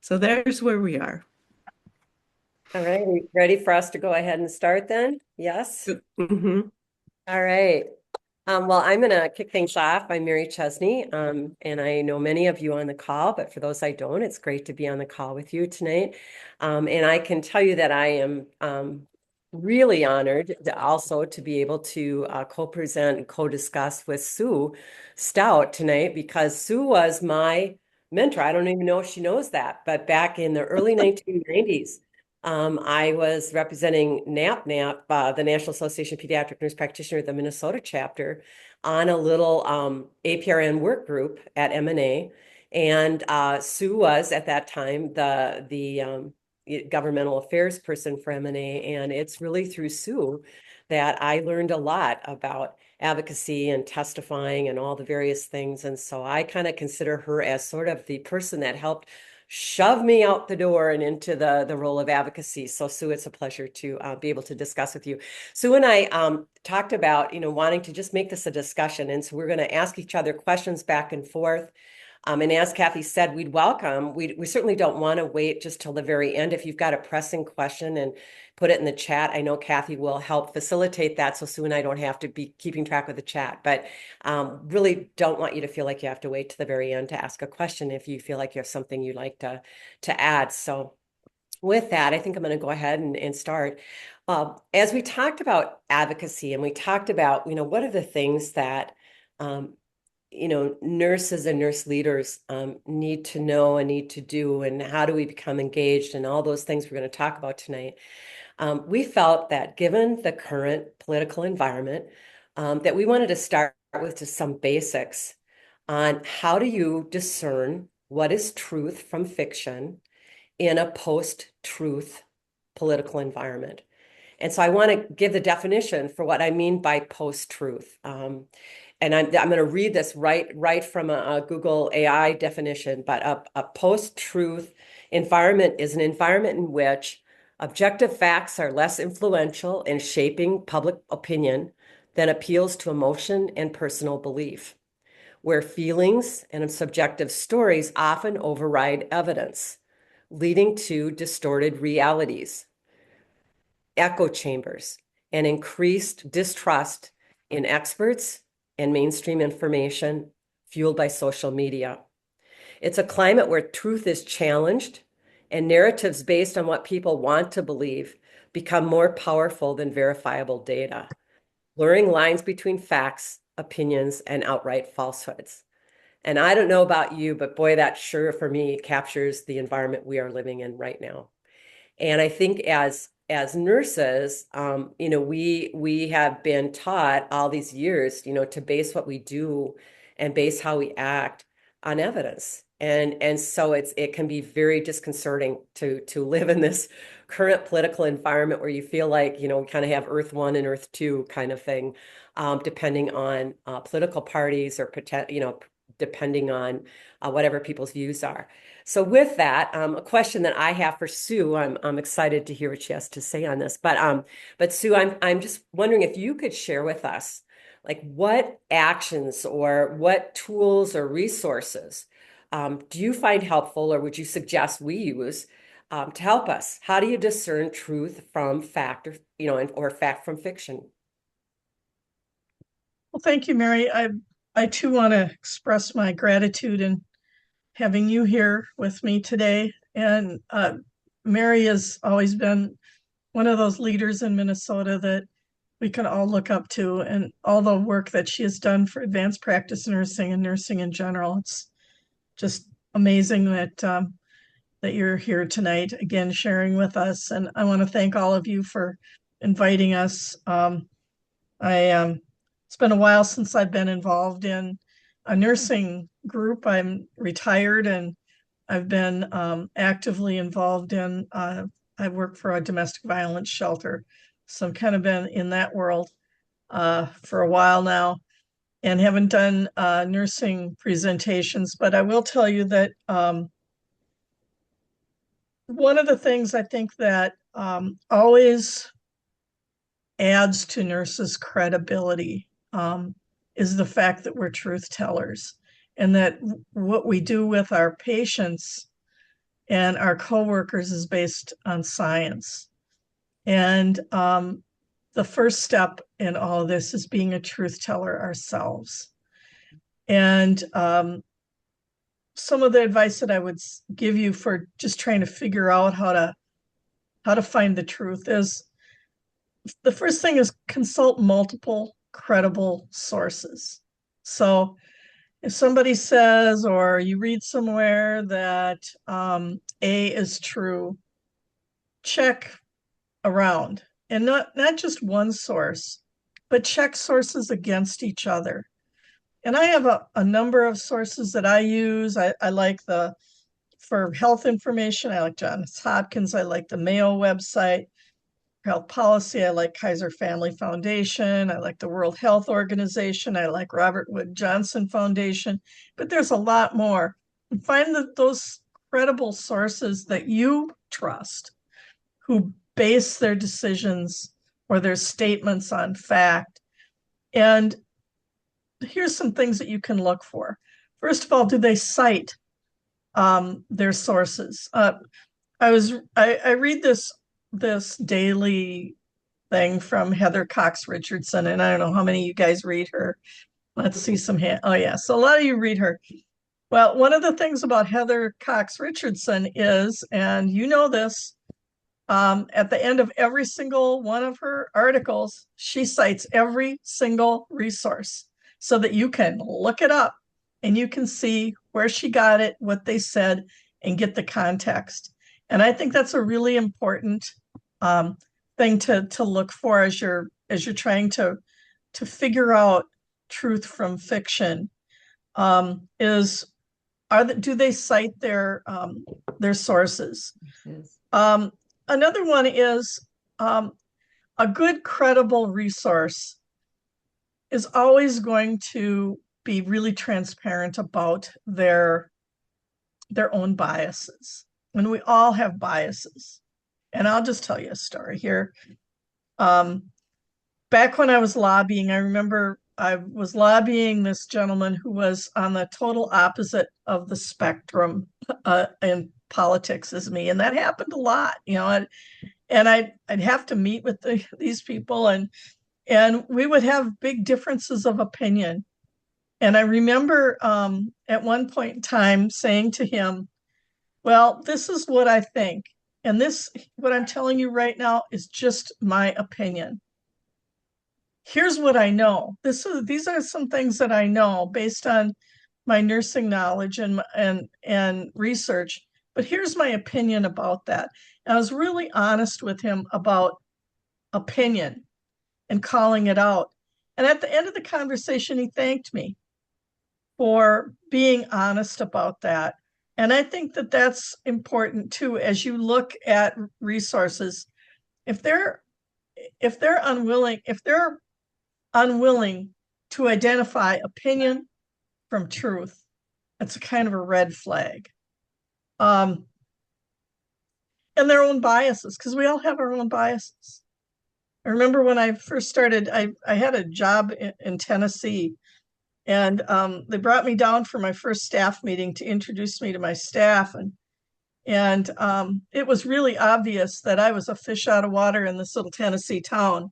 So there's where we are. All right, are you ready for us to go ahead and start then? Yes. Mhm. All right. Well, I'm going to kick things off. I'm Mary Chesney, and I know many of you on the call, but for those I don't, it's great to be on the call with you tonight. And I can tell you that I am really honored also to be able to co-present and co-discuss with Sue Stout tonight because Sue was my mentor. I don't even know if she knows that, but back in the early 1990s, I was representing NAPNAP, the National Association of Pediatric Nurse Practitioners, the Minnesota chapter, on a little APRN work group at MNA. And Sue was at that time the governmental affairs person for MNA. And it's really through Sue that I learned a lot about advocacy and testifying and all the various things. And so I kind of consider her as sort of the person that helped shove me out the door and into the role of advocacy. So, Sue, it's a pleasure to be able to discuss with you. Sue and I talked about, wanting to just make this a discussion. And so we're going to ask each other questions back and forth. And as Kathy said, we certainly don't want to wait just till the very end. If you've got a pressing question and put it in the chat, I know Kathy will help facilitate that so Sue and I don't have to be keeping track of the chat. But really don't want you to feel like you have to wait to the very end to ask a question if you feel like you have something you'd like to add. So with that, I think I'm going to go ahead and start. As we talked about advocacy and we talked about, what are the things that um, nurses and nurse leaders need to know and need to do, and how do we become engaged, and all those things we're going to talk about tonight. We felt that given the current political environment, that we wanted to start with just some basics on how do you discern what is truth from fiction in a post-truth political environment. And so I want to give the definition for what I mean by post-truth. And I'm going to read this right from a Google AI definition, but a post-truth environment is an environment in which objective facts are less influential in shaping public opinion than appeals to emotion and personal belief, where feelings and subjective stories often override evidence, leading to distorted realities, echo chambers, and increased distrust in experts and mainstream information fueled by social media. It's a climate where truth is challenged and narratives based on what people want to believe become more powerful than verifiable data, blurring lines between facts, opinions, and outright falsehoods. And I don't know about you, but boy, that sure for me captures the environment we are living in right now. And I think as nurses, we have been taught all these years, to base what we do and base how we act on evidence. And so it can be very disconcerting to live in this current political environment where you feel like, we kind of have Earth One and Earth Two kind of thing, depending on political parties or depending on whatever people's views are. So with that, a question that I have for Sue, I'm excited to hear what she has to say on this. But Sue, I'm just wondering if you could share with us, like, what actions or what tools or resources do you find helpful, or would you suggest we use to help us? How do you discern truth from fact, or fact from fiction? Well, thank you, Mary. I too want to express my gratitude in having you here with me today. And Mary has always been one of those leaders in Minnesota that we can all look up to, and all the work that she has done for advanced practice nursing and nursing in general. It's just amazing that you're here tonight again, sharing with us. And I want to thank all of you for inviting us. I It's been a while since I've been involved in a nursing group. I'm retired and I've been actively involved in. I work for a domestic violence shelter, so I've kind of been in that world for a while now, and haven't done nursing presentations. But I will tell you that one of the things I think that always adds to nurses' credibility is the fact that we're truth tellers, and that what we do with our patients and our coworkers is based on science. And the first step in all of this is being a truth teller ourselves. And some of the advice that I would give you for just trying to figure out how to find the truth is, the first thing is consult multiple credible sources. So if somebody says, or you read somewhere that A is true, check around, and not just one source, but check sources against each other. And I have a number of sources that I use. I like for health information, I like Johns Hopkins, I like the Mayo website. For health policy, I like Kaiser Family Foundation, I like the World Health Organization, I like Robert Wood Johnson Foundation, but there's a lot more. And find those credible sources that you trust, who base their decisions or their statements on fact. And here's some things that you can look for. First of all, do they cite their sources? I read this daily thing from Heather Cox Richardson, and I don't know how many of you guys read her. Let's see some hand. Oh yeah, so a lot of you read her. Well, one of the things about Heather Cox Richardson is, and you know this, at the end of every single one of her articles, she cites every single resource so that you can look it up and you can see where she got it, what they said, and get the context. And I think that's a really important thing to look for as you're trying to figure out truth from fiction. Do they cite their sources? Another one is a good credible resource is always going to be really transparent about their own biases. And we all have biases. And I'll just tell you a story here. Back when I was lobbying, I remember I was lobbying this gentleman who was on the total opposite of the spectrum in politics as me. And that happened a lot, and I'd have to meet with these people, and we would have big differences of opinion. And I remember at one point in time saying to him, well, this is what I think. And what I'm telling you right now is just my opinion. Here's what I know. These are some things that I know based on my nursing knowledge and research. But here's my opinion about that. And I was really honest with him about opinion and calling it out. And at the end of the conversation, he thanked me for being honest about that. And I think that that's important too, as you look at resources. If they're unwilling to identify opinion from truth, that's a kind of a red flag. And their own biases, because we all have our own biases. I remember when I first started, I had a job in Tennessee, and they brought me down for my first staff meeting to introduce me to my staff. And it was really obvious that I was a fish out of water in this little Tennessee town.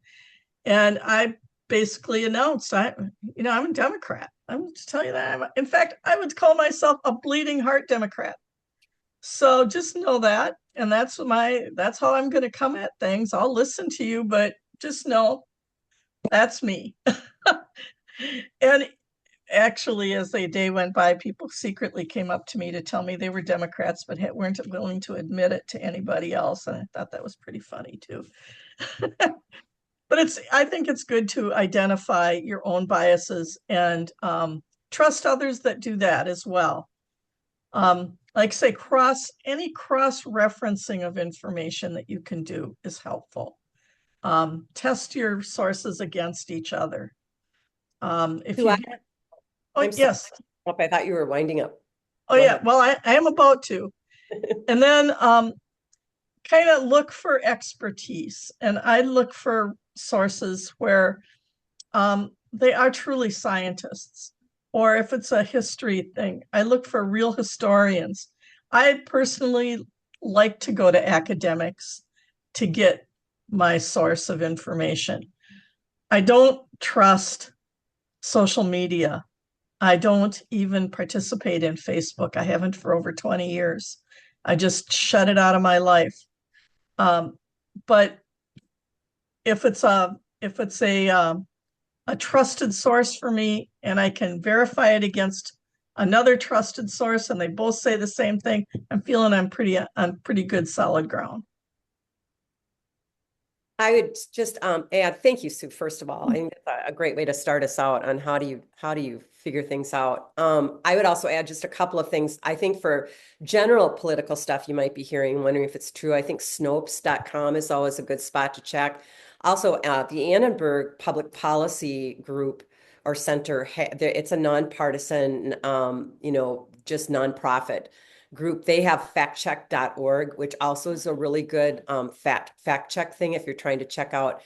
And I basically announced, I'm a Democrat. I'm just telling you that. In fact, I would call myself a bleeding heart Democrat. So just know that. And that's how I'm going to come at things. I'll listen to you, but just know that's me. And actually, as the day went by, people secretly came up to me to tell me they were Democrats, but weren't willing to admit it to anybody else. And I thought that was pretty funny too. But I think it's good to identify your own biases and trust others that do that as well. Like say, any cross-referencing of information that you can do is helpful. Test your sources against each other. Yes. I thought you were winding up. Oh, yeah. Well, I am about to. And then kind of look for expertise. And I look for sources where they are truly scientists. Or if it's a history thing, I look for real historians. I personally like to go to academics to get my source of information. I don't trust social media. I don't even participate in Facebook. I haven't for over 20 years. I just shut it out of my life. But if it's a trusted source for me and I can verify it against another trusted source and they both say the same thing, I'm feeling I'm pretty on pretty good solid ground. I would just add, thank you, Sue, first of all. I think that's a great way to start us out on how do you figure things out. I would also add just a couple of things. I think for general political stuff you might be hearing, wondering if it's true. I think Snopes.com is always a good spot to check. Also, the Annenberg Public Policy Group or Center, it's a nonpartisan, just nonprofit group. They have factcheck.org, which also is a really good fact check thing if you're trying to check out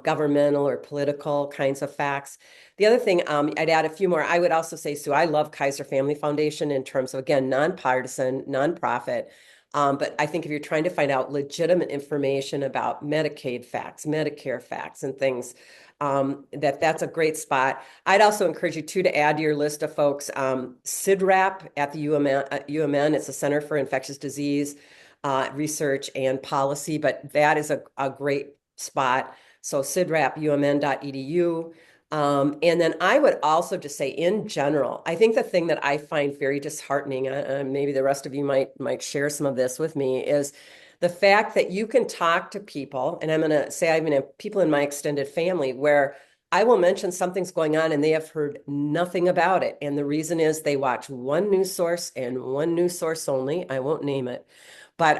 governmental or political kinds of facts. The other thing, I'd add a few more. I would also say, Sue, I love Kaiser Family Foundation in terms of, again, nonpartisan, nonprofit. But I think if you're trying to find out legitimate information about Medicaid facts, Medicare facts, and things, that's a great spot. I'd also encourage you too to add to your list of folks, CIDRAP at the UMN. It's a Center for Infectious Disease Research and Policy, but that is a great spot. So CIDRAP, umn.edu. And then I would also just say in general, I think the thing that I find very disheartening, maybe the rest of you might share some of this with me, is the fact that you can talk to people, and I'm going to say I even have people in my extended family where I will mention something's going on and they have heard nothing about it. And the reason is they watch one news source and one news source only. I won't name it, but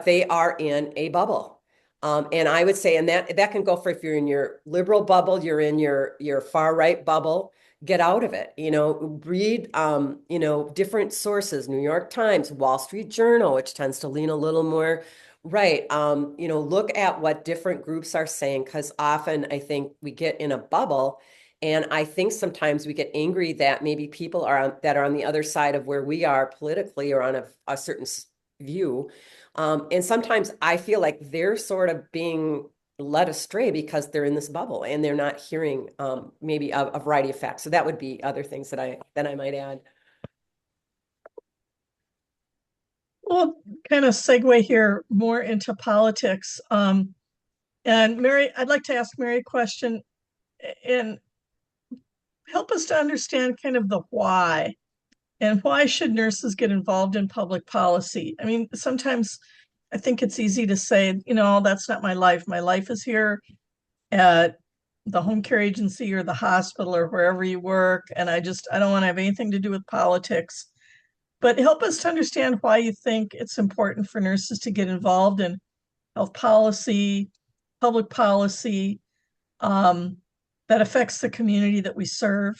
they are in a bubble. And I would say, and that can go for if you're in your liberal bubble, you're in your far right bubble, get out of it. Read different sources, New York Times, Wall Street Journal, which tends to lean a little more right. Look at what different groups are saying, because often I think we get in a bubble. And I think sometimes we get angry that maybe people that are on the other side of where we are politically or on a certain view. And sometimes I feel like they're sort of being led astray because they're in this bubble and they're not hearing maybe a variety of facts. So that would be other things that I might add. We'll kind of segue here more into politics. And Mary, I'd like to ask Mary a question and help us to understand kind of the why. And why should nurses get involved in public policy? I mean, sometimes I think it's easy to say, that's not my life. My life is here at the home care agency or the hospital or wherever you work. And I don't want to have anything to do with politics. But help us to understand why you think it's important for nurses to get involved in health policy, public policy, that affects the community that we serve,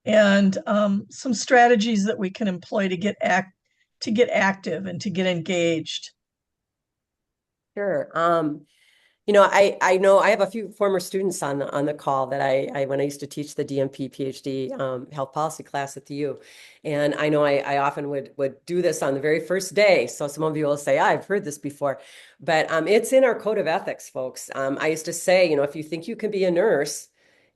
and some strategies that we can employ to get active and to get engaged. Sure. I know I have a few former students on the call that I when I used to teach the DMP PhD health policy class at the U, and I know I often would do this on the very first day. So some of you will say, I've heard this before, but it's in our code of ethics, folks. I used to say, if you think you can be a nurse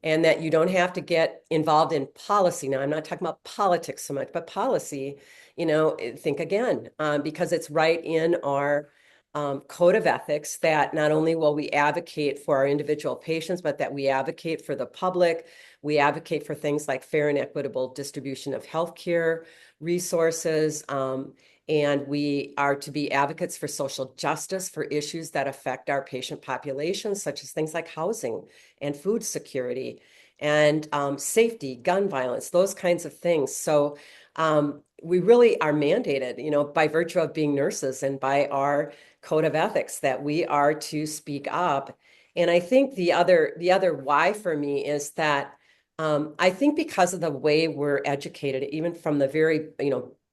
and that you don't have to get involved in policy. Now, I'm not talking about politics so much, but policy, think again, because it's right in our code of ethics that not only will we advocate for our individual patients, but that we advocate for the public. We advocate for things like fair and equitable distribution of healthcare resources. And we are to be advocates for social justice for issues that affect our patient population, such as things like housing and food security and safety, gun violence, those kinds of things. So we really are mandated, by virtue of being nurses and by our code of ethics that we are to speak up. And I think the other why for me is that I think because of the way we're educated, even from the very,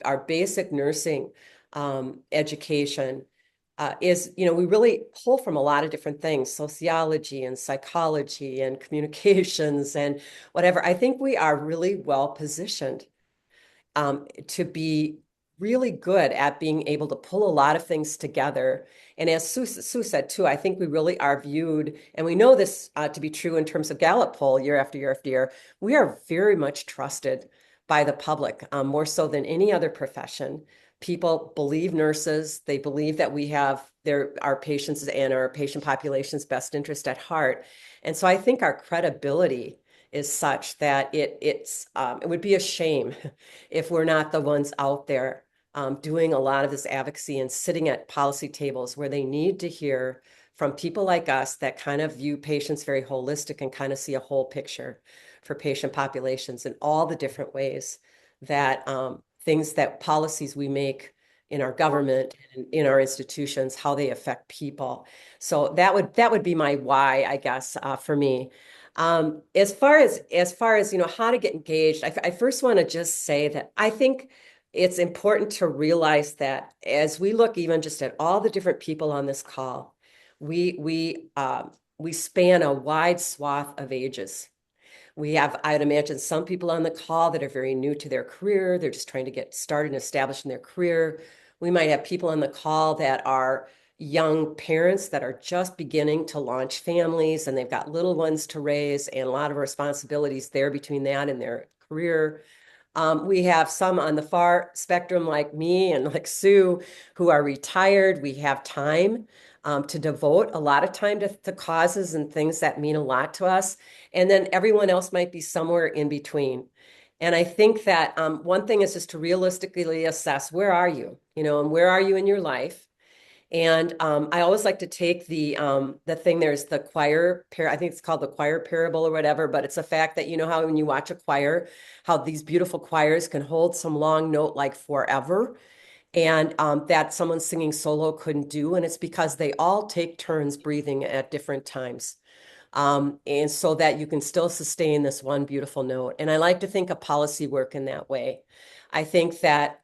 our basic nursing education is, we really pull from a lot of different things, sociology and psychology and communications and whatever. I think we are really well positioned to be really good at being able to pull a lot of things together. And as Sue said too, I think we really are viewed, and we know this to be true in terms of Gallup poll year after year after year. We are very much trusted by the public, more so than any other profession. People believe nurses. They believe that we have our patients and our patient population's best interest at heart. And so I think our credibility is such that it would be a shame if we're not the ones out there doing a lot of this advocacy and sitting at policy tables where they need to hear from people like us that kind of view patients very holistic and kind of see a whole picture for patient populations in all the different ways that things that policies we make in our government and in our institutions, how they affect people. So that would be my why, I guess, for me. As far as how to get engaged, I first want to just say that I think it's important to realize that as we look even just at all the different people on this call, we span a wide swath of ages. We have, I'd imagine, some people on the call that are very new to their career. They're just trying to get started and established in their career. We might have people on the call that are young parents that are just beginning to launch families and they've got little ones to raise and a lot of responsibilities there between that and their career. We have some on the far spectrum like me and like Sue who are retired. We have time to devote a lot of time to causes and things that mean a lot to us. And then everyone else might be somewhere in between. And I think that one thing is just to realistically assess where are you, and where are you in your life? And I always like to take the thing, there's the I think it's called the choir parable or whatever, but it's a fact that how when you watch a choir, how these beautiful choirs can hold some long note like forever, and that someone singing solo couldn't do. And it's because they all take turns breathing at different times. And so that you can still sustain this one beautiful note. And I like to think of policy work in that way. I think that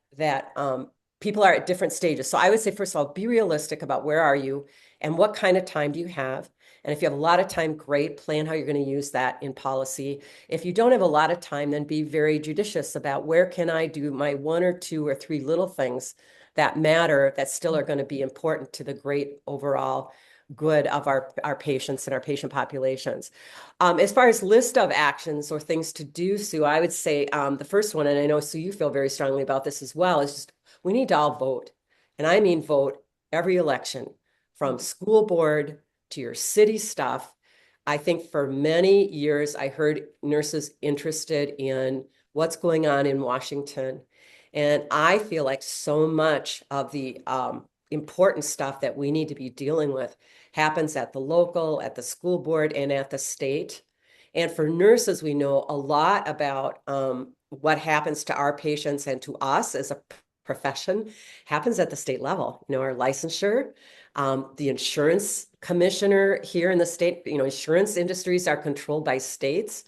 people are at different stages. So I would say, first of all, be realistic about where are you and what kind of time do you have. And if you have a lot of time, great, plan how you're going to use that in policy. If you don't have a lot of time, then be very judicious about where can I do my one or two or three little things that matter that still are going to be important to the great overall good of our patients and our patient populations. As far as list of actions or things to do, Sue, I would say the first one, and I know, Sue, you feel very strongly about this as well, is just we need to all vote. And I mean vote every election, from school board to your city stuff. I think for many years, I heard nurses interested in what's going on in Washington. And I feel like so much of the important stuff that we need to be dealing with happens at the local, at the school board, and at the state. And for nurses, we know a lot about what happens to our patients and to us as a profession happens at the state level. Our licensure, the insurance commissioner here in the state, insurance industries are controlled by states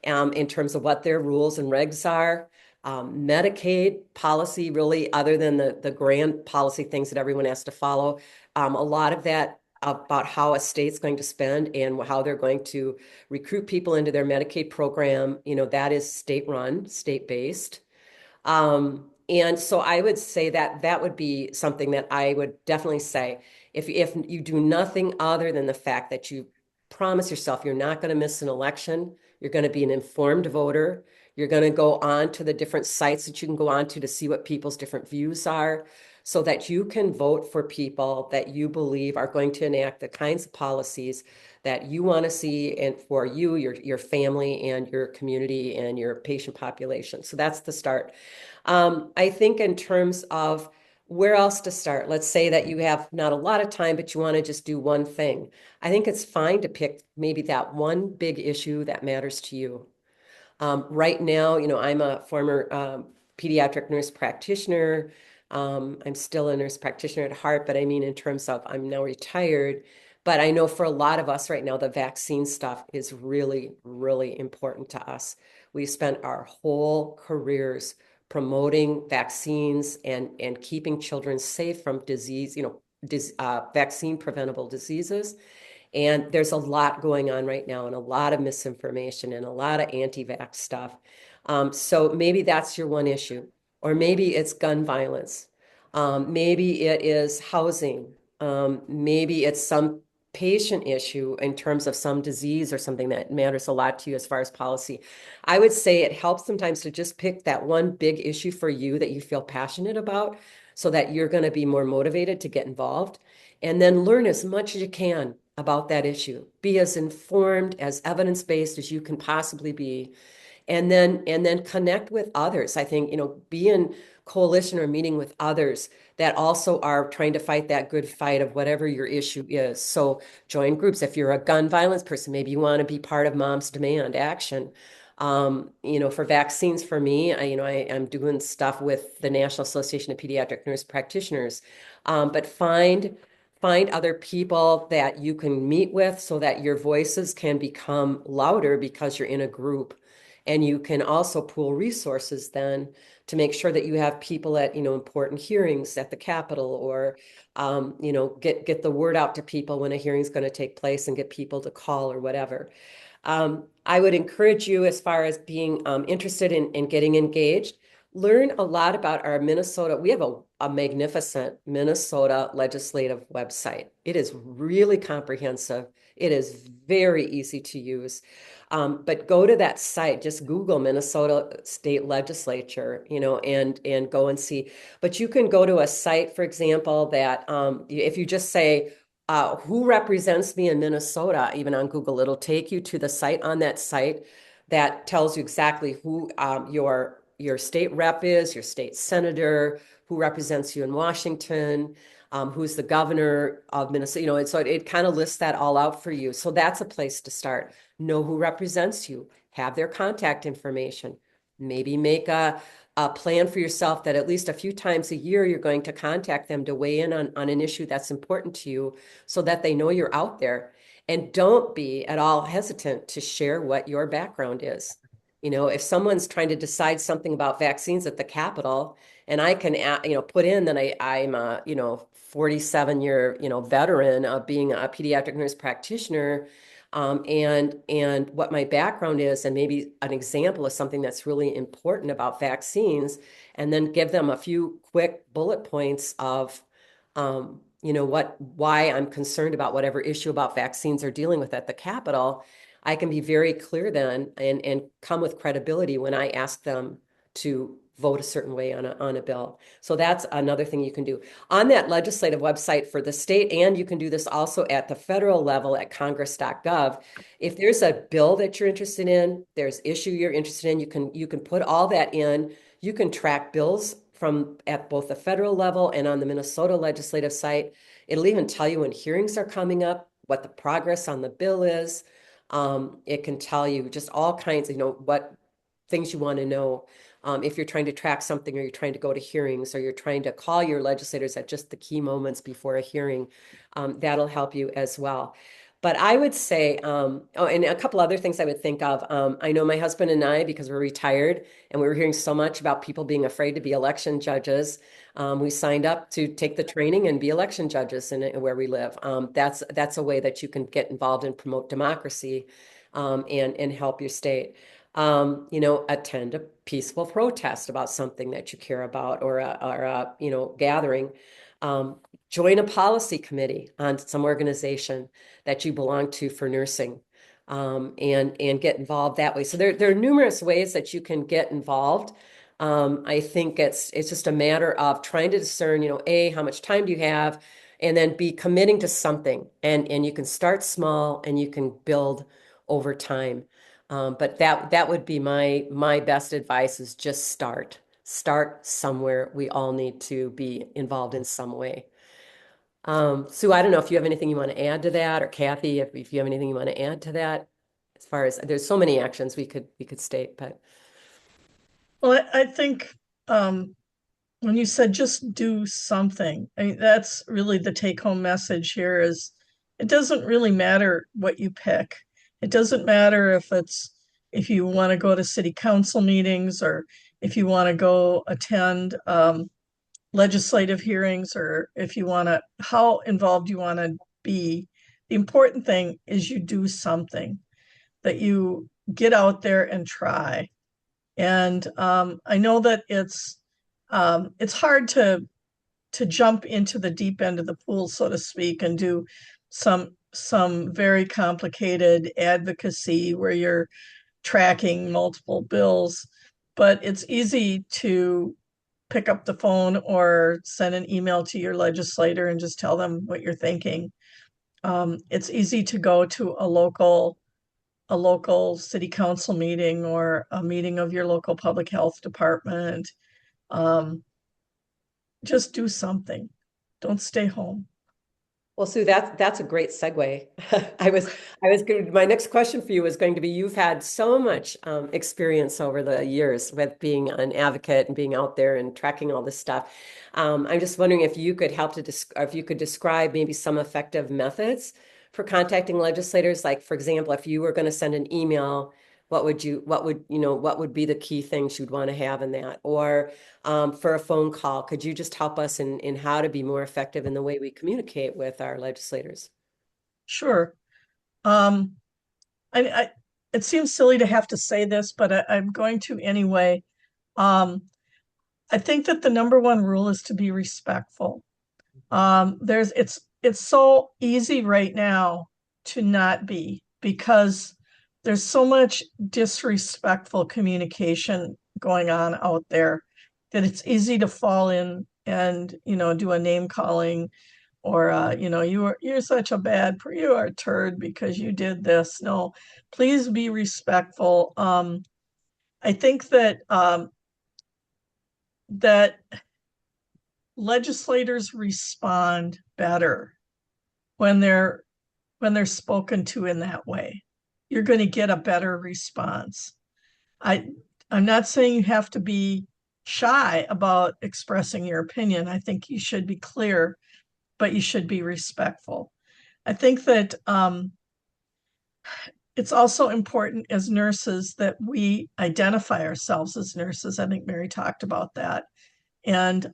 in terms of what their rules and regs are. Medicaid policy, really, other than the grand policy things that everyone has to follow, a lot of that about how a state's going to spend and how they're going to recruit people into their Medicaid program, that is state-run, state-based. And so I would say that would be something that I would definitely say. If you do nothing other than the fact that you promise yourself you're not going to miss an election, you're going to be an informed voter, you're going to go on to the different sites that you can go on to see what people's different views are, so that you can vote for people that you believe are going to enact the kinds of policies that you want to see and for you, your family and your community and your patient population. So that's the start. I think in terms of where else to start, let's say that you have not a lot of time, but you want to just do one thing. I think it's fine to pick maybe that one big issue that matters to you. Right now, I'm a former pediatric nurse practitioner. I'm still a nurse practitioner at heart, but I mean, in terms of I'm now retired. But I know for a lot of us right now, the vaccine stuff is really, really important to us. We've spent our whole careers promoting vaccines and keeping children safe from disease, vaccine preventable diseases. And there's a lot going on right now and a lot of misinformation and a lot of anti-vax stuff. So maybe that's your one issue. or maybe it's gun violence. Maybe it is housing. Maybe it's some patient issue in terms of some disease or something that matters a lot to you as far as policy. I would say it helps sometimes to just pick that one big issue for you that you feel passionate about so that you're going to be more motivated to get involved and then learn as much as you can about that issue. Be as informed, as evidence-based as you can possibly be, and then connect with others. I think, be in coalition or meeting with others that also are trying to fight that good fight of whatever your issue is. So join groups. If you're a gun violence person, maybe you want to be part of Moms Demand Action. For vaccines, for me, I'm doing stuff with the National Association of Pediatric Nurse Practitioners. But find other people that you can meet with so that your voices can become louder because you're in a group. And you can also pool resources then to make sure that you have people at, important hearings at the Capitol or, get the word out to people when a hearing is going to take place and get people to call or whatever. I would encourage you as far as being interested in getting engaged. Learn a lot about our Minnesota. We have a magnificent Minnesota legislative website. It is really comprehensive. It is very easy to use. But go to that site, just Google Minnesota State Legislature, and go and see. But you can go to a site, for example, that if you just say, who represents me in Minnesota, even on Google, it'll take you to the site on that site that tells you exactly who your state rep is, your state senator, who represents you in Washington, who's the governor of Minnesota, and so it kind of lists that all out for you. So that's a place to start. Know who represents you, have their contact information, maybe make a plan for yourself that at least a few times a year you're going to contact them to weigh in on an issue that's important to you so that they know you're out there. And don't be at all hesitant to share what your background is. If someone's trying to decide something about vaccines at the Capitol, and I can, put in that I'm a, 47-year, veteran of being a pediatric nurse practitioner, and what my background is, and maybe an example of something that's really important about vaccines, and then give them a few quick bullet points of, why I'm concerned about whatever issue about vaccines are dealing with at the Capitol. I can be very clear then and come with credibility when I ask them to vote a certain way on a bill. So that's another thing you can do. On that legislative website for the state, and you can do this also at the federal level at congress.gov, if there's a bill that you're interested in, there's issue you're interested in, you can put all that in. You can track bills from at both the federal level and on the Minnesota legislative site. It'll even tell you when hearings are coming up, what the progress on the bill is. It can tell you just all kinds of, what things you want to know. If you're trying to track something or you're trying to go to hearings or you're trying to call your legislators at just the key moments before a hearing, that'll help you as well. But I would say, and a couple other things I would think of. I know my husband and I, because we're retired and we were hearing so much about people being afraid to be election judges, we signed up to take the training and be election judges where we live. That's a way that you can get involved and promote democracy, and help your state. Attend a peaceful protest about something that you care about or a gathering. Join a policy committee on some organization that you belong to for nursing, and get involved that way. So there are numerous ways that you can get involved. I think it's just a matter of trying to discern, how much time do you have, and then be committing to something. And you can start small and you can build over time. But that would be my best advice is just start somewhere. We all need to be involved in some way. Sue, I don't know if you have anything you want to add to that, or Kathy, if you have anything you want to add to that, as far as there's so many actions we could state, but. Well, I think when you said just do something, I mean, that's really the take-home message here is it doesn't really matter what you pick. It doesn't matter if you want to go to city council meetings or if you want to go attend legislative hearings or if you want to, how involved you want to be. The important thing is you do something, that you get out there and try. And I know that it's it's hard to jump into the deep end of the pool, so to speak, and do some very complicated advocacy where you're tracking multiple bills. But it's easy to pick up the phone or send an email to your legislator and just tell them what you're thinking. It's easy to go to a local city council meeting or a meeting of your local public health department. Um, just do something. Don't stay home. Well, Sue, that's a great segue. My next question for you was going to be, you've had so much experience over the years with being an advocate and being out there and tracking all this stuff. I'm just wondering if you could help if you could describe maybe some effective methods for contacting legislators. Like, for example, if you were going to send an email, what would be the key things you'd want to have in that? Or for a phone call, could you just help us in how to be more effective in the way we communicate with our legislators? Sure. Um, I it seems silly to have to say this, but I'm going to anyway. I think that the number one rule is to be respectful. It's so easy right now to not be, because there's so much disrespectful communication going on out there that it's easy to fall in and, do a name calling, or you're such a you are a turd because you did this. No, please be respectful. I think that legislators respond better when they're spoken to in that way. You're going to get a better response. I I'm not saying you have to be shy about expressing your opinion. I think you should be clear, but you should be respectful. I think that it's also important as nurses that we identify ourselves as nurses. I think Mary talked about that. And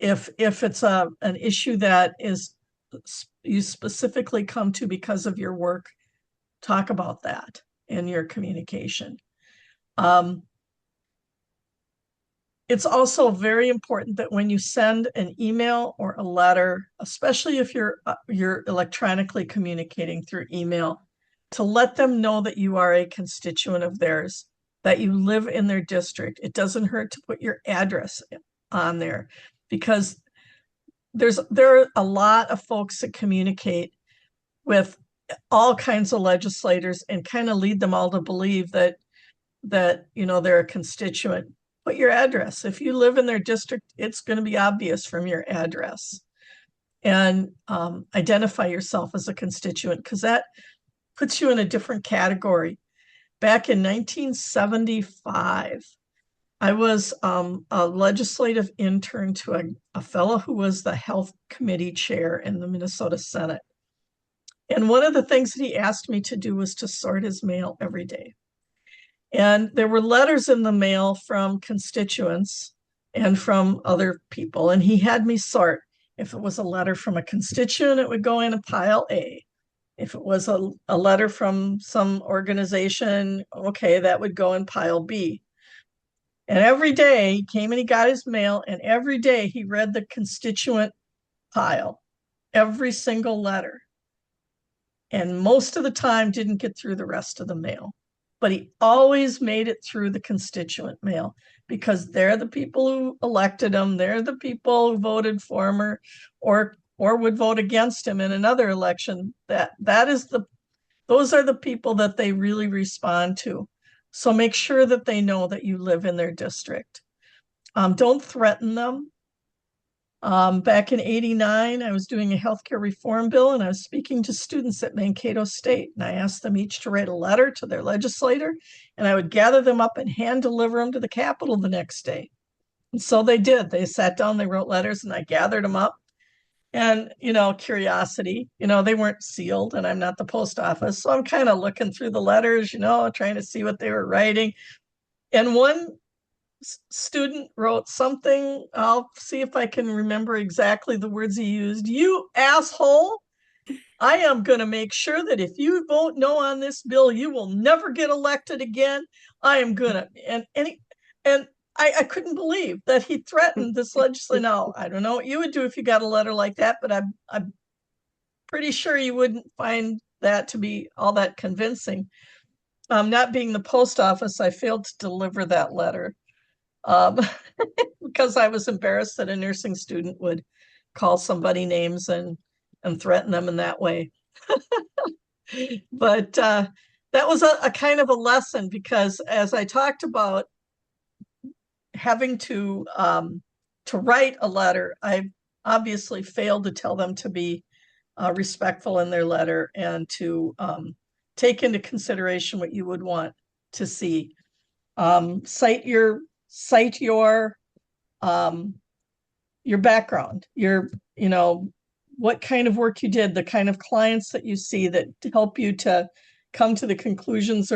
if it's an issue that is you specifically come to because of your work, talk about that in your communication. It's also very important that when you send an email or a letter, especially if you're electronically communicating through email, to let them know that you are a constituent of theirs, that you live in their district. It doesn't hurt to put your address on there, because there are a lot of folks that communicate with all kinds of legislators and kind of lead them all to believe that they're a constituent. Put your address. If you live in their district, it's going to be obvious from your address. And identify yourself as a constituent, because that puts you in a different category. Back in 1975, I was a legislative intern to a fellow who was the health committee chair in the Minnesota Senate. And one of the things that he asked me to do was to sort his mail every day. And there were letters in the mail from constituents and from other people. And he had me sort. If it was a letter from a constituent, it would go in a pile A. If it was a letter from some organization, okay, that would go in pile B. And every day he came and he got his mail, and every day he read the constituent pile, every single letter. And most of the time didn't get through the rest of the mail. But he always made it through the constituent mail, because they're the people who elected him. They're the people who voted for him or would vote against him in another election. Those are the people that they really respond to. So make sure that they know that you live in their district. Don't threaten them. Back in '89, I was doing a healthcare reform bill, and I was speaking to students at Mankato State. And I asked them each to write a letter to their legislator, and I would gather them up and hand deliver them to the Capitol the next day. And so they did. They sat down, they wrote letters, and I gathered them up. And, curiosity, they weren't sealed, and I'm not the post office. So I'm kind of looking through the letters, trying to see what they were writing. And one student wrote something. I'll see if I can remember exactly the words he used. "You asshole. I am going to make sure that if you vote no on this bill, you will never get elected again. I am going to," and I couldn't believe that he threatened this legislature. Now, I don't know what you would do if you got a letter like that, but I'm pretty sure you wouldn't find that to be all that convincing. Not being the post office, I failed to deliver that letter um, because I was embarrassed that a nursing student would call somebody names and threaten them in that way. But that was a kind of a lesson because as I talked about having to write a letter, I obviously failed to tell them to be respectful in their letter and to take into consideration what you would want to see. Cite your background, you know, what kind of work you did, the kind of clients that you see that help you to come to the conclusions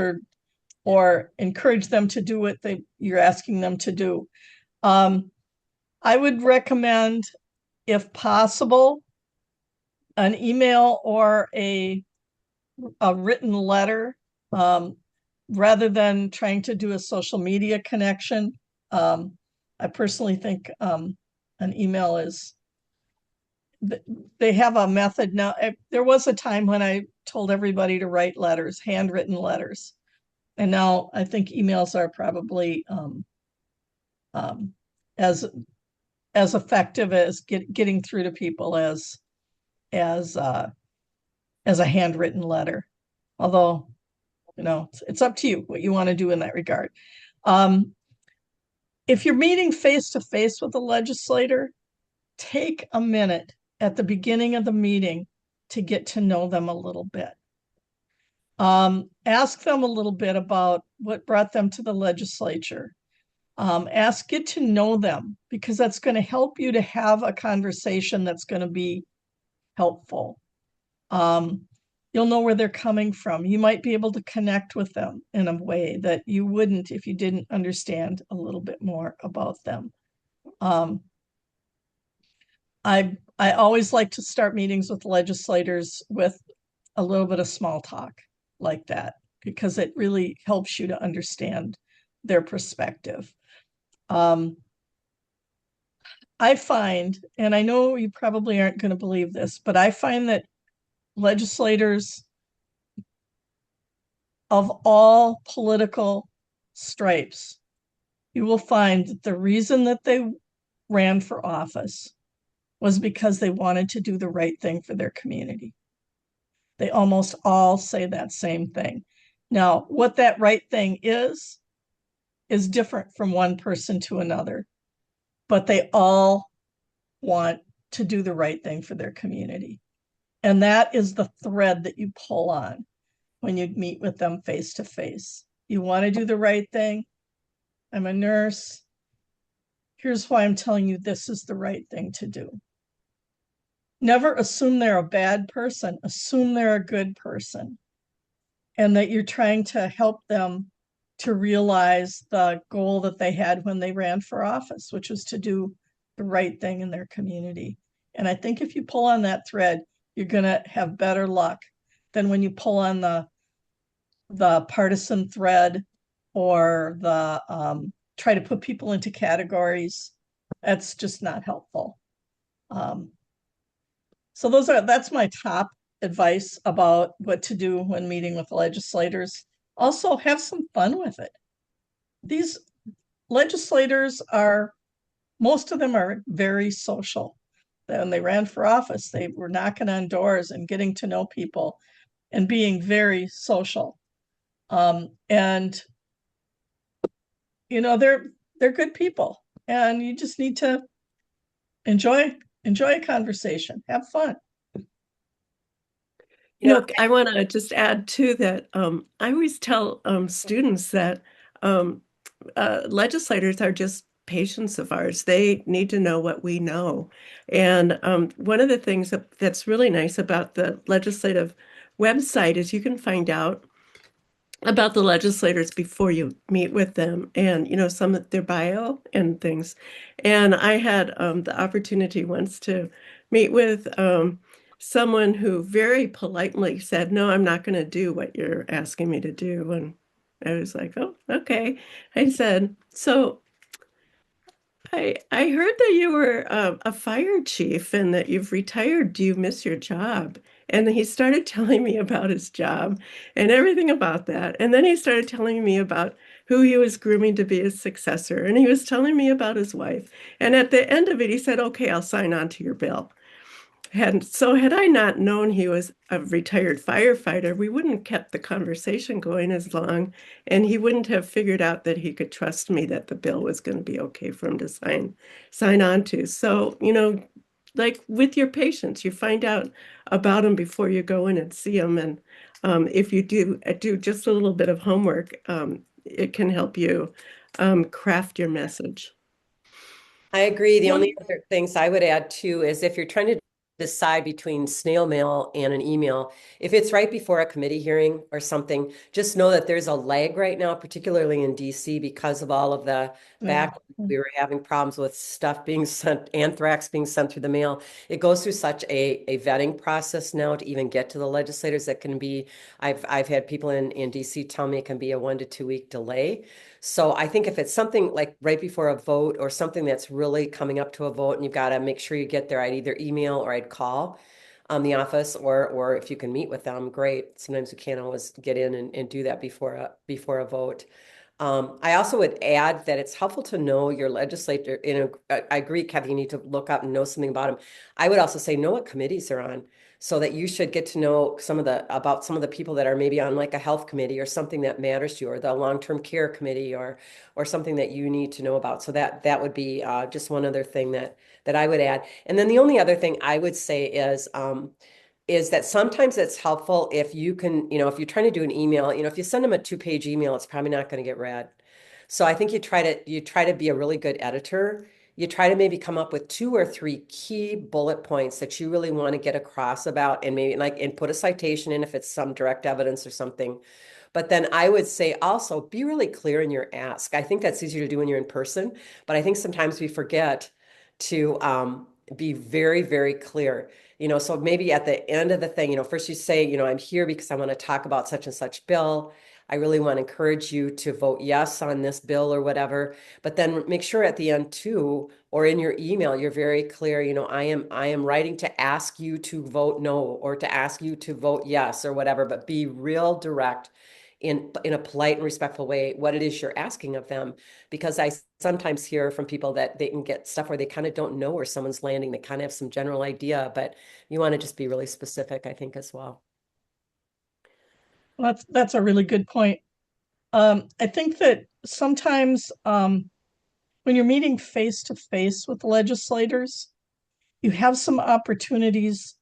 or encourage them to do what you're asking them to do. I would recommend, if possible, an email or a written letter rather than trying to do a social media connection. I personally think an email is, they have a method now. There was a time when I told everybody to write letters, handwritten letters. And now I think emails are probably um, as effective as getting through to people as uh, as a handwritten letter. Although, you know, it's up to you what you want to do in that regard. If you're meeting face to face with a legislator, take a minute at the beginning of the meeting to get to know them a little bit. Ask them a little bit about what brought them to the legislature. Get to know them because that's going to help you to have a conversation that's going to be helpful. You'll know where they're coming from. You might be able to connect with them in a way that you wouldn't if you didn't understand a little bit more about them. I always like to start meetings with legislators with a little bit of small talk like that because it really helps you to understand their perspective. I find, and I know you probably aren't going to believe this, but I find that legislators of all political stripes, you will find that the reason that they ran for office was because they wanted to do the right thing for their community. They almost all say that same thing. Now, what that right thing is different from one person to another, but they all want to do the right thing for their community. And that is the thread that you pull on when you meet with them face to face. You want to do the right thing. I'm a nurse. Here's why I'm telling you this is the right thing to do. Never assume they're a bad person. Assume they're a good person and that you're trying to help them to realize the goal that they had when they ran for office, which was to do the right thing in their community. And I think if you pull on that thread, you're going to have better luck than when you pull on the partisan thread or the try to put people into categories. That's just not helpful. So that's my top advice about what to do when meeting with legislators. Also, have some fun with it. These legislators most of them are very social. When they ran for office, they were knocking on doors and getting to know people and being very social. And you know, they're good people, and you just need to enjoy a conversation, have fun. You know, I want to just add to that. I always tell students that legislators are just patients of ours. They need to know what we know. And one of the things that's really nice about the legislative website is you can find out about the legislators before you meet with them and, you know, some of their bio and things. And I had the opportunity once to meet with someone who very politely said, no, I'm not going to do what you're asking me to do. And I was like, oh, okay. I said, so I heard that you were a fire chief and that you've retired. Do you miss your job? And he started telling me about his job and everything about that. And then he started telling me about who he was grooming to be his successor. And he was telling me about his wife. And at the end of it, he said, "Okay, I'll sign on to your bill." Had I not known he was a retired firefighter, we wouldn't have kept the conversation going as long, and he wouldn't have figured out that he could trust me that the bill was going to be okay for him to sign on to. So, like with your patients, you find out about them before you go in and see them, and if you do just a little bit of homework, it can help you craft your message. I agree. The only One, other things I would add too is if you're trying to decide between snail mail and an email, if it's right before a committee hearing or something, just know that there's a lag right now, particularly in DC, because of all of the yeah. back. We were having problems with stuff being sent, anthrax being sent through the mail. It goes through such a vetting process now to even get to the legislators that can be, I've had people in DC tell me it can be a 1 to 2 week delay. So I think if it's something like right before a vote or something that's really coming up to a vote and you've got to make sure you get there, I'd either email or I'd call the office or if you can meet with them, great. Sometimes we can't always get in and do that before a vote. I also would add that it's helpful to know your legislator. I agree, Kathy, you need to look up and know something about them. I would also say know what committees they're on, so that you should get to know about some of the people that are maybe on like a health committee or something that matters to you, or the long-term care committee, or something that you need to know about. So that would be just one other thing that I would add. And then the only other thing I would say is that sometimes it's helpful if you can, if you're trying to do an email, if you send them a 2-page email, it's probably not going to get read. So I think you try to be a really good editor. You try to maybe come up with 2 or 3 key bullet points that you really want to get across about, and maybe and put a citation in if it's some direct evidence or something. But then I would say also be really clear in your ask. I think that's easier to do when you're in person, but I think sometimes we forget to be very, very clear. So maybe at the end of the thing, first you say, I'm here because I want to talk about such and such bill. I really want to encourage you to vote yes on this bill or whatever. But then make sure at the end too, or in your email, you're very clear, I am writing to ask you to vote no or to ask you to vote yes or whatever, but be real direct in a polite and respectful way what it is you're asking of them. Because I sometimes hear from people that they can get stuff where they kind of don't know where someone's landing. They kind of have some general idea, but you want to just be really specific, I think, as well. that's a really good point. I think that sometimes when you're meeting face to face with legislators, you have some opportunities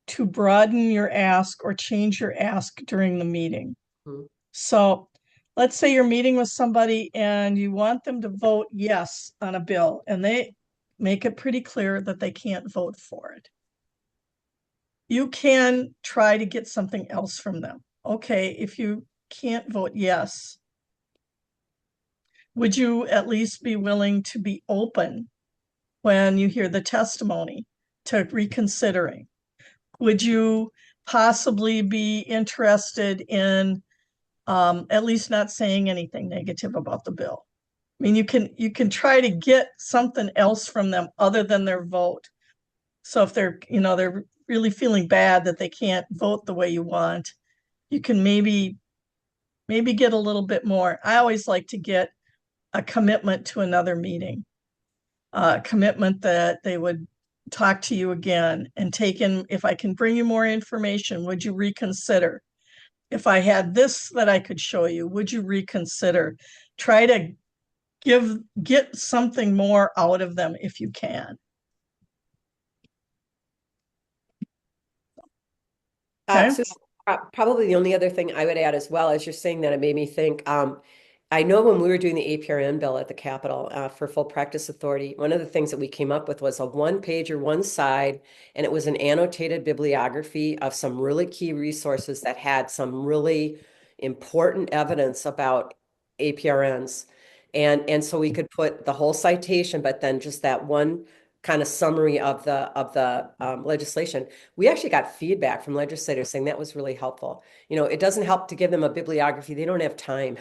to broaden your ask or change your ask during the meeting. Mhm. So let's say you're meeting with somebody and you want them to vote yes on a bill, and they make it pretty clear that they can't vote for it. You can try to get something else from them. Okay, if you can't vote yes, would you at least be willing to be open when you hear the testimony to reconsidering? Would you possibly be interested in at least not saying anything negative about the bill? I mean, you can try to get something else from them other than their vote. So if they're really feeling bad that they can't vote the way you want, you can maybe get a little bit more. I always like to get a commitment to another meeting, a commitment that they would talk to you again and take in, if I can bring you more information, would you reconsider? If I had this that I could show you, would you reconsider? Try to get something more out of them if you can. Okay. So probably the only other thing I would add as well, as you're saying that, it made me think, I know when we were doing the APRN bill at the Capitol for full practice authority, one of the things that we came up with was a 1 page or one side, and it was an annotated bibliography of some really key resources that had some really important evidence about APRNs. And so we could put the whole citation, but then just that one kind of summary of the legislation, we actually got feedback from legislators saying that was really helpful. It doesn't help to give them a bibliography. They don't have time.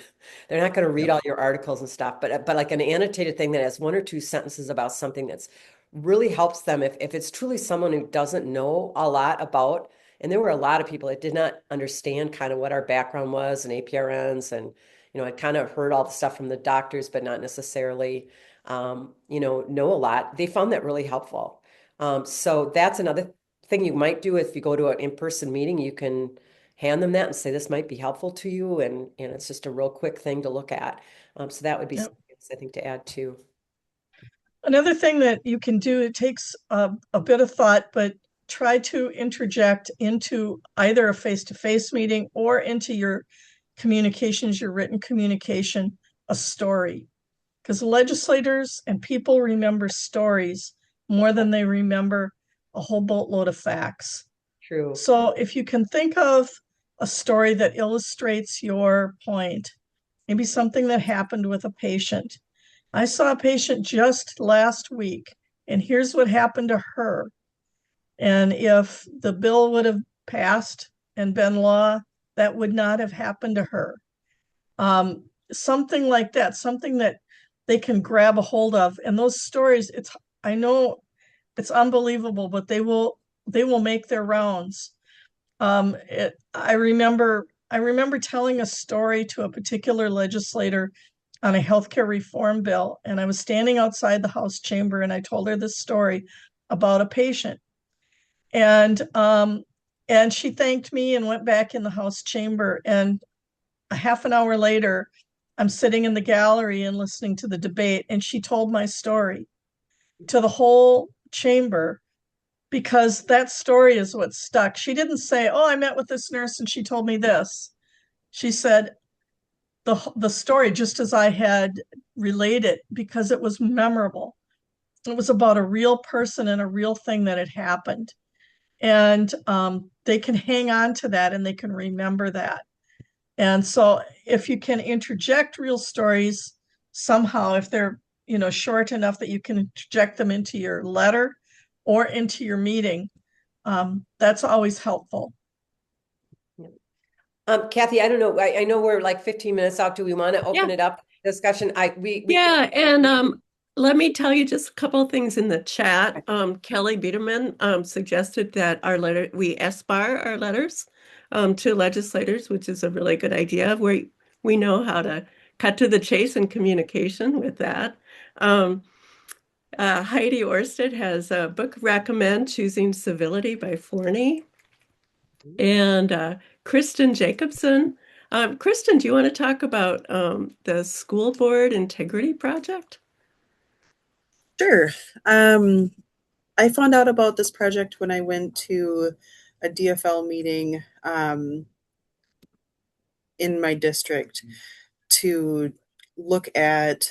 They're not going to read Yep. all your articles and stuff, but like an annotated thing that has one or two sentences about something that's really helps them if it's truly someone who doesn't know a lot about. And there were a lot of people that did not understand kind of what our background was and APRNs, and I kind of heard all the stuff from the doctors, but not necessarily know a lot. They found that really helpful. So that's another thing you might do if you go to an in-person meeting. You can hand them that and say, this might be helpful to you. And it's just a real quick thing to look at. So that would be Yep. something else, I think, to add too. Another thing that you can do, it takes a bit of thought, but try to interject into either a face-to-face meeting or into your communications, your written communication, a story. Because legislators and people remember stories more than they remember a whole boatload of facts. True. So if you can think of a story that illustrates your point, maybe something that happened with a patient. I saw a patient just last week, and here's what happened to her. And if the bill would have passed and been law, that would not have happened to her. Something like that, something that they can grab a hold of. And those stories, I know it's unbelievable, but they will make their rounds. I remember telling a story to a particular legislator on a healthcare reform bill, and I was standing outside the House chamber, and I told her this story about a patient, and she thanked me and went back in the House chamber. And a half an hour later, I'm sitting in the gallery and listening to the debate, and she told my story to the whole chamber because that story is what stuck. She didn't say, "Oh, I met with this nurse and she told me this." She said the story just as I had related because it was memorable. It was about a real person and a real thing that had happened. And they can hang on to that and they can remember that. And so if you can interject real stories somehow, if they're, short enough that you can interject them into your letter or into your meeting, that's always helpful. Kathy, I don't know. I know we're like 15 minutes out. Do we want to open Yeah. it up discussion? We Yeah, and let me tell you just a couple of things in the chat. Kelly Biederman suggested that we SBAR our letters to legislators, which is a really good idea. We know how to cut to the chase in communication with that. Um, Heidi Orsted has a book recommend, Choosing Civility by Forney. And Kristen Jacobson. Kristen, do you want to talk about the school board integrity project? Sure. I found out about this project when I went to a DFL meeting in my district to look at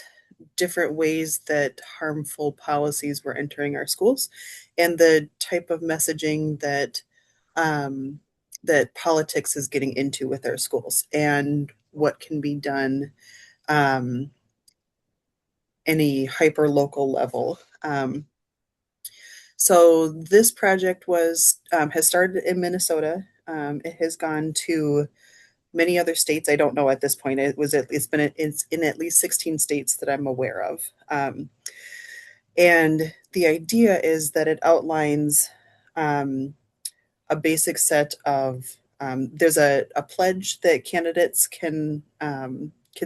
different ways that harmful policies were entering our schools and the type of messaging that politics is getting into with our schools and what can be done any hyper local level. So this project has started in Minnesota. It has gone to many other states. I don't know at this point. It's in at least 16 states that I'm aware of. And the idea is that it outlines a basic set of there's a pledge that candidates can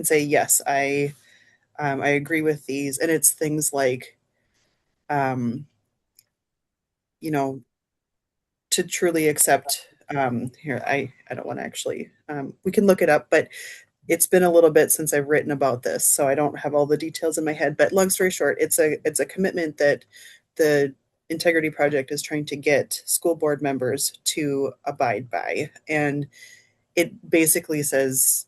say yes, I agree with these, and it's things like um, you know to truly accept here I don't want to actually we can look it up, but it's been a little bit since I've written about this, so I don't have all the details in my head. But long story short, it's a commitment that the Integrity Project is trying to get school board members to abide by. And it basically says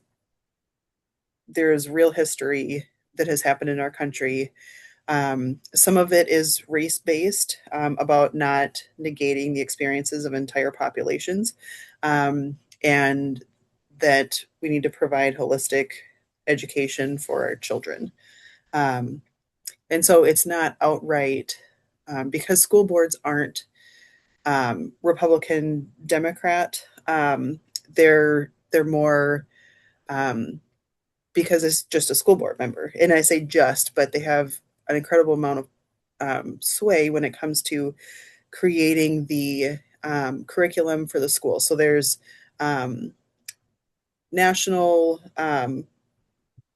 there is real history that has happened in our country. Some of it is race based, about not negating the experiences of entire populations, and that we need to provide holistic education for our children. Um, and so it's not outright because school boards aren't Republican, Democrat. They're more because it's just a school board member, and I say just, but they have an incredible amount of sway when it comes to creating the curriculum for the school. So there's national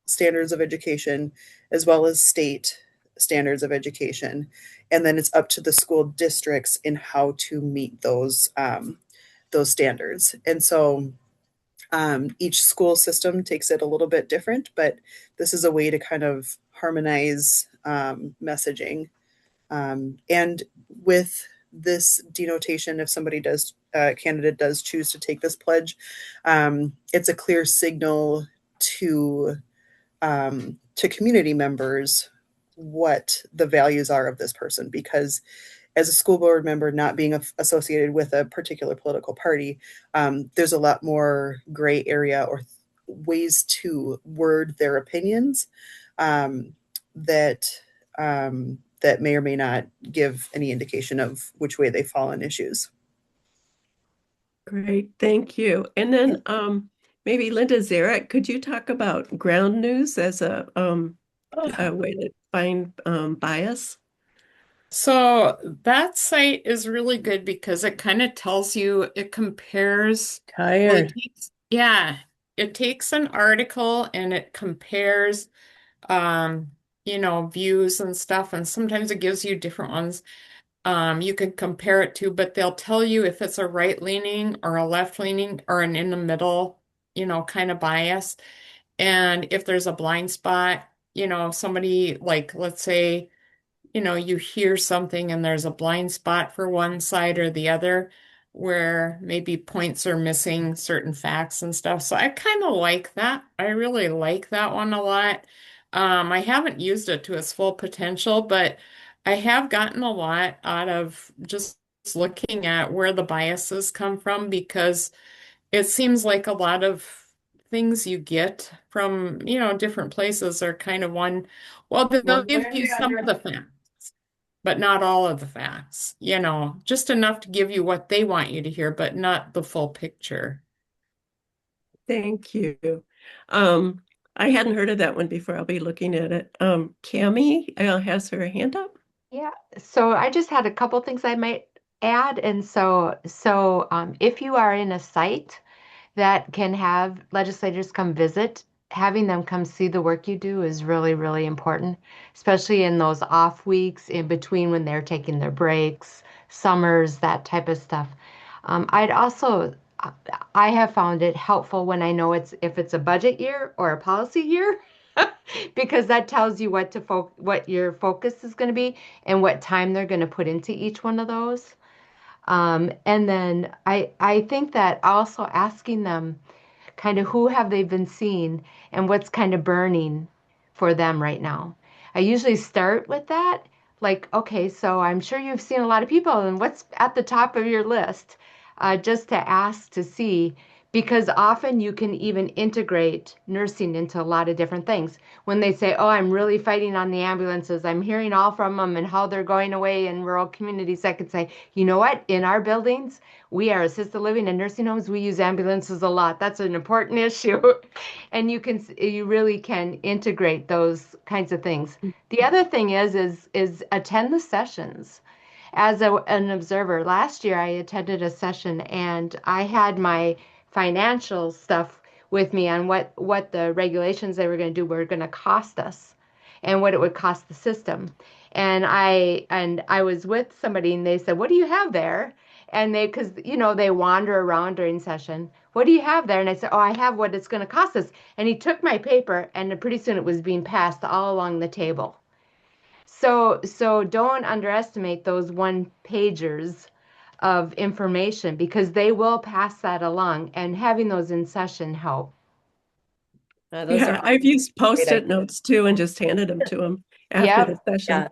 standards of education as well as state standards of education, and then it's up to the school districts in how to meet those standards. And so each school system takes it a little bit different, but this is a way to kind of harmonize messaging. And with this denotation, if somebody does, candidate does choose to take this pledge, it's a clear signal to community members what the values are of this person, because as a school board member not being associated with a particular political party, there's a lot more gray area or ways to word their opinions that that may or may not give any indication of which way they fall on issues. Great, thank you. And then maybe Linda Zarek, could you talk about ground news as a way to find bias? So that site is really good because it kind of tells you, it compares, well, Tired. it takes an article and it compares, views and stuff, and sometimes it gives you different ones. You can compare it to, but they'll tell you if it's a right leaning or a left leaning or an in the middle, kind of bias. And if there's a blind spot, somebody like, let's say, you hear something and there's a blind spot for one side or the other where maybe points are missing certain facts and stuff. So I kind of like that. I really like that one a lot. I haven't used it to its full potential, but I have gotten a lot out of just looking at where the biases come from, because it seems like a lot of things you get from, different places are kind of well, they'll give you some of the facts, but not all of the facts, just enough to give you what they want you to hear, but not the full picture. Thank you. I hadn't heard of that one before. I'll be looking at it. Cami has her hand up. Yeah, so I just had a couple things I might add. And so if you are in a site that can have legislators come visit, having them come see the work you do is really, really important, especially in those off weeks in between when they're taking their breaks, summers, that type of stuff. I'd also, I have found it helpful when I know if it's a budget year or a policy year, because that tells you what your focus is going to be and what time they're going to put into each one of those. And then I think that also asking them kind of who have they been seeing and what's kind of burning for them right now. I usually start with that. Like, okay, so I'm sure you've seen a lot of people, and what's at the top of your list? Just to ask to see, because often you can even integrate nursing into a lot of different things. When they say, oh, I'm really fighting on the ambulances, I'm hearing all from them and how they're going away in rural communities, I could say, you know what? In our buildings, we are assisted living and nursing homes, we use ambulances a lot. That's an important issue. And you really can integrate those kinds of things. The other thing is attend the sessions. As an observer, last year I attended a session and I had my financial stuff with me on what the regulations they were going to do were going to cost us and what it would cost the system. And I was with somebody and they said, "What do you have there?" And because they wander around during session. "What do you have there?" And I said, "Oh, I have what it's going to cost us." And he took my paper and pretty soon it was being passed all along the table. So don't underestimate those one pagers of information, because they will pass that along, and having those in session help. Those Yeah, are I've used great post-it ideas. notes too and just handed them to them after the Yep. session.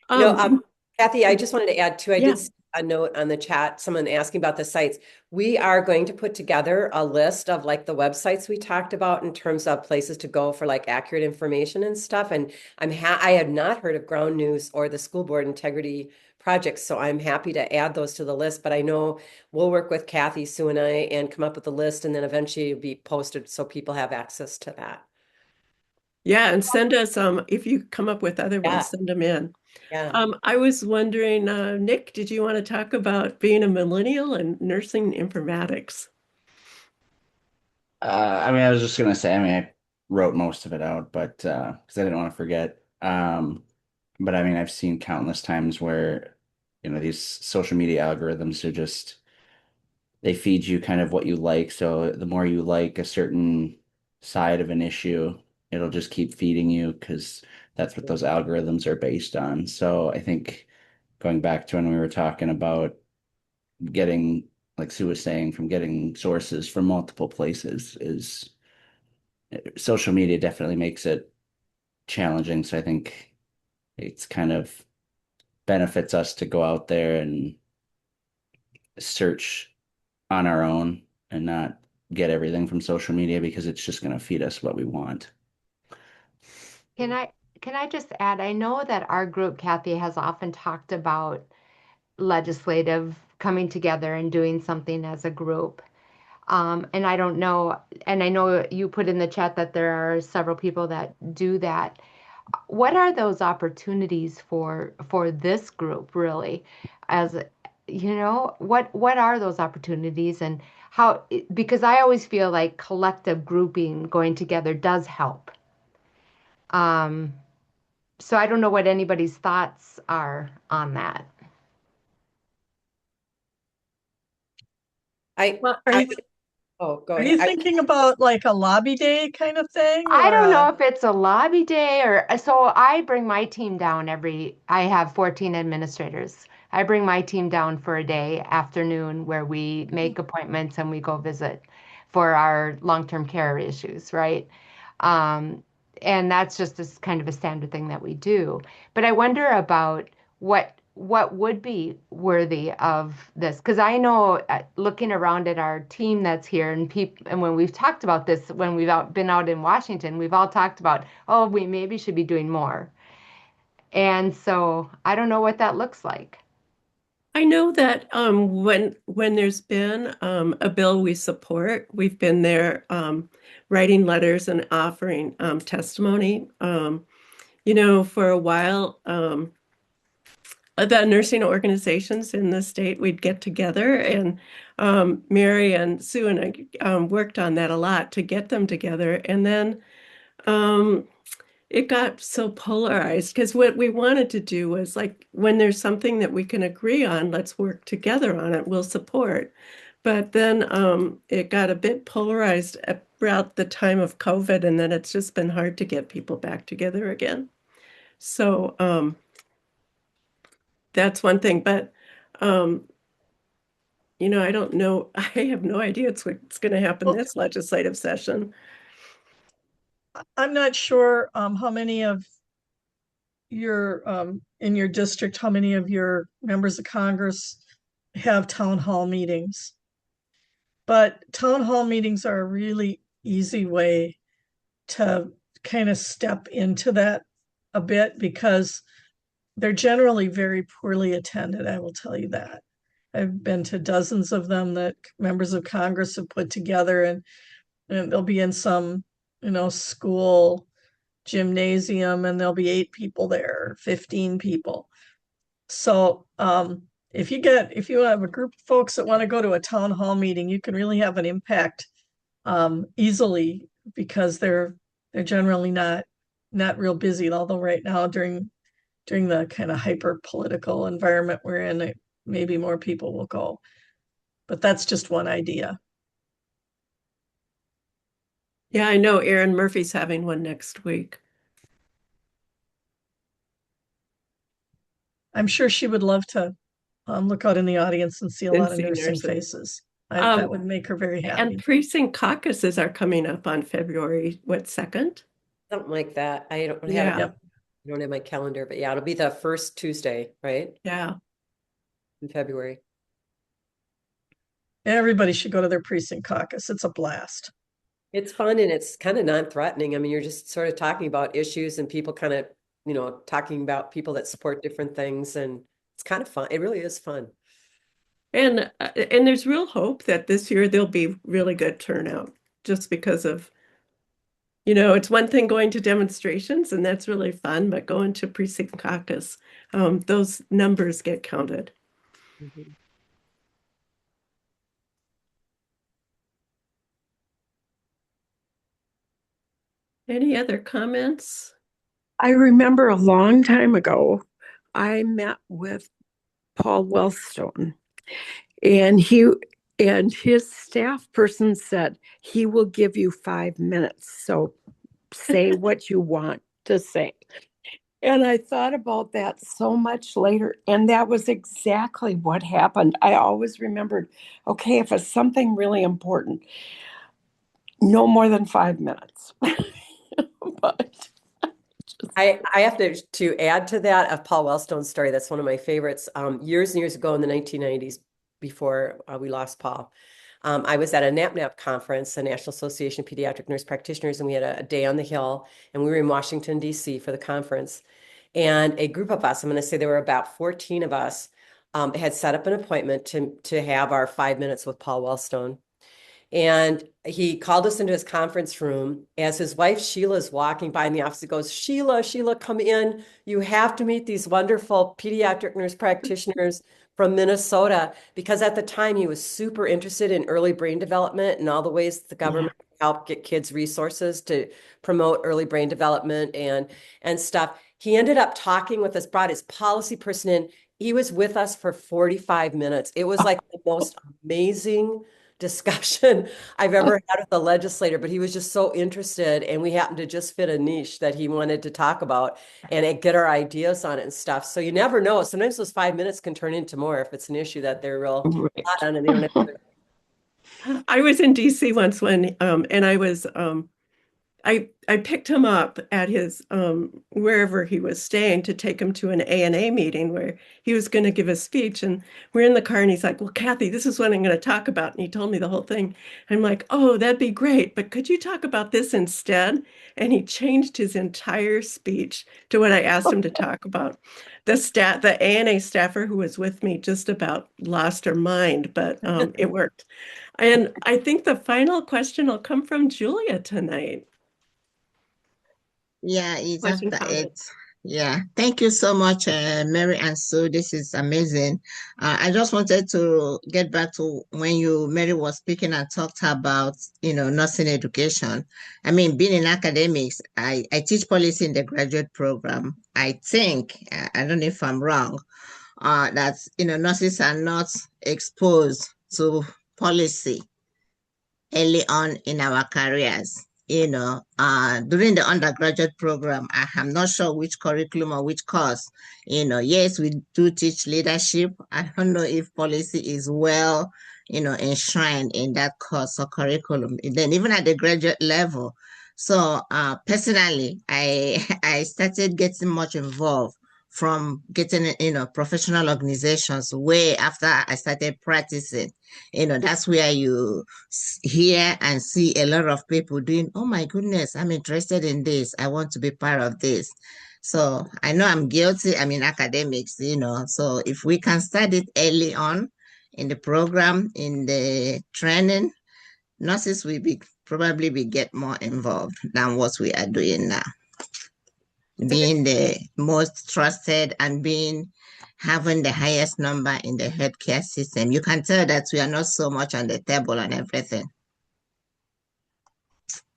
Yeah. Kathy, I just wanted to add too, I Yeah. did see a note on the chat, someone asking about the sites. We are going to put together a list of like the websites we talked about in terms of places to go for like accurate information and stuff. And I had not heard of Ground News or the School Board Integrity projects. So I'm happy to add those to the list, but I know we'll work with Kathy, Sue and I and come up with a list, and then eventually it'll be posted so people have access to that. Yeah, and send us if you come up with other Yeah, ones, send them in. yeah. I was wondering, Nick, did you want to talk about being a millennial and nursing informatics? I mean, I was just gonna say, I mean, I wrote most of it out, but because I didn't want to forget. But I mean, I've seen countless times where, these social media algorithms are just they feed you kind of what you like. So the more you like a certain side of an issue, it'll just keep feeding you because that's what those algorithms are based on. So I think going back to when we were talking about getting, like Sue was saying, from getting sources from multiple places is social media definitely makes it challenging. So I think it's kind of benefits us to go out there and search on our own and not get everything from social media because it's just going to feed us what we want. Can I can I just add, I know that our group, Kathy, has often talked about legislative coming together and doing something as a group. And I don't know, and I know you put in the chat that there are several people that do that. What are those opportunities for this group really? As what are those opportunities and how, because I always feel like collective grouping going together does help. Um, so I don't know what anybody's thoughts are on that. I, Well, Are I, you oh, go are you ahead. thinking about like a lobby day kind of thing I or don't know a if it's a lobby day or so I bring my team down I have 14 administrators. I bring my team down for a day afternoon where we make appointments and we go visit for our long-term care issues, right? Um, and that's just this kind of a standard thing that we do. But I wonder about what would be worthy of this because I know looking around at our team that's here and people and when we've talked about this when been out in Washington we've all talked about, oh, we maybe should be doing more, and so I don't know what that looks like. I know that when there's been a bill we support, we've been there writing letters and offering testimony. For a while, the nursing organizations in the state, we'd get together and Mary and Sue and I worked on that a lot to get them together. And then um, it got so polarized because what we wanted to do was like when there's something that we can agree on, let's work together on it, we'll support. But then it got a bit polarized about the time of COVID, and then it's just been hard to get people back together again. So that's one thing. But um, I don't know. I have no idea what's going to happen well, this legislative session. I'm not sure how many of your in your district, how many of your members of Congress have town hall meetings. But town hall meetings are a really easy way to kind of step into that a bit because they're generally very poorly attended, I will tell you that. I've been to dozens of them that members of Congress have put together, and they'll be in some, school gymnasium, and there'll be 8 people there, 15 people. So if you have a group of folks that want to go to a town hall meeting, you can really have an impact easily because they're generally not real busy. Although right now during the kind of hyper political environment we're in, maybe more people will go. But that's just one idea. Yeah, I know Erin Murphy's having one next week. I'm sure she would love to look out in the audience and see a And lot of see nursing nurses. faces. That Um, would make her very and happy. precinct caucuses are coming up on February, what, 2nd? Something like that. I don't have it. Yeah, Yep. I don't have my calendar, but yeah, it'll be the first Tuesday, right? yeah. In February. Everybody should go to their precinct caucus. It's a blast. It's fun and it's kind of non-threatening. I mean, you're just sort of talking about issues and people kind of, talking about people that support different things, and it's kind of fun. It really is fun. And there's real hope that this year there'll be really good turnout just because of, it's one thing going to demonstrations and that's really fun, but going to precinct caucus, those numbers get counted. Mhm. Any other comments? I remember a long time ago, I met with Paul Wellstone, and his staff person said he will give you 5 minutes. So say what you want to say. And I thought about that so much later, and that was exactly what happened. I always remembered, okay, if it's something really important, no more than 5 minutes. But I have to add to that of Paul Wellstone's story. That's one of my favorites. Years and years ago in the 1990s, before we lost Paul, I was at a NAPNAP conference, the National Association of Pediatric Nurse Practitioners, and we had a day on the Hill, and we were in Washington, D.C. for the conference. And a group of us, I'm going to say there were about 14 of us, had set up an appointment to have our 5 minutes with Paul Wellstone. And he called us into his conference room as his wife Sheila's walking by in the office. He goes, Sheila, come in. You have to meet these wonderful pediatric nurse practitioners from Minnesota. Because at the time he was super interested in early brain development and all the ways the government helped get kids resources to promote early brain development and stuff. He ended up talking with us, brought his policy person in. He was with us for 45 minutes. It was like the most amazing discussion I've ever had with a legislator, but he was just so interested, and we happened to just fit a niche that he wanted to talk about and get our ideas on it and stuff. So you never know. Sometimes those 5 minutes can turn into more if it's an issue that they're real hot on and they don't have I was in DC once and I picked him up at his wherever he was staying to take him to an ANA meeting where he was going to give a speech. And we're in the car and he's like, well, Kathy, this is what I'm going to talk about. And he told me the whole thing. I'm like, oh, that'd be great. But could you talk about this instead? And he changed his entire speech to what I asked him to talk about. The ANA staffer who was with me just about lost her mind, but it worked. And I think the final question will come from Julia tonight. Yeah, it's Question, after comment. 8. Yeah, thank you so much, Mary and Sue. This is amazing. I just wanted to get back to when Mary was speaking and talked about, nursing education. I mean, being in academics, I teach policy in the graduate program. I think, I don't know if I'm wrong, that, nurses are not exposed to policy early on in our careers. During the undergraduate program, I am not sure which curriculum or which course. Yes, we do teach leadership. I don't know if policy is well, enshrined in that course or curriculum. And then even at the graduate level. So personally, I I started getting much involved from getting, professional organizations way after I started practicing. That's where you hear and see a lot of people doing, oh my goodness, I'm interested in this. I want to be part of this. So I know I'm guilty. I'm in academics, so if we can start it early on in the program, in the training, nurses will probably get more involved than what we are doing now. Being the most trusted and having the highest number in the healthcare system, you can tell that we are not so much on the table and everything.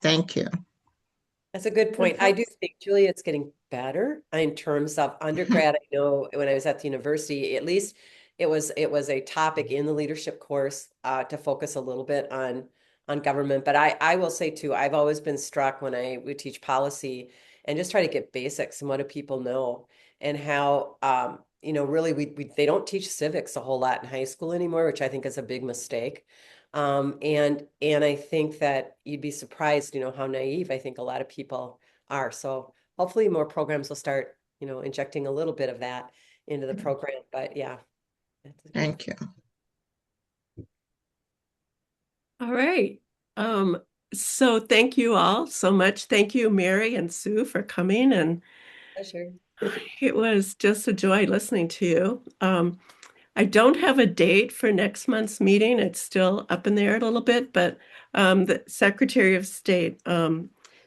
Thank you. That's a good point. I do think, Julia, it's getting better in terms of undergrad. I know when I was at the university, at least it was a topic in the leadership course to focus a little bit on government. But I will say too, I've always been struck when we teach policy and just try to get basics and what do people know and how really they don't teach civics a whole lot in high school anymore, which I think is a big mistake. And I think that you'd be surprised, how naive I think a lot of people are. So hopefully more programs will start, injecting a little bit of that into the program. But yeah. Thank you. All right. So thank you all so much. Thank you, Mary and Sue, for coming and Pleasure. It was just a joy listening to you. I don't have a date for next month's meeting. It's still up in the air a little bit, but the Secretary of State,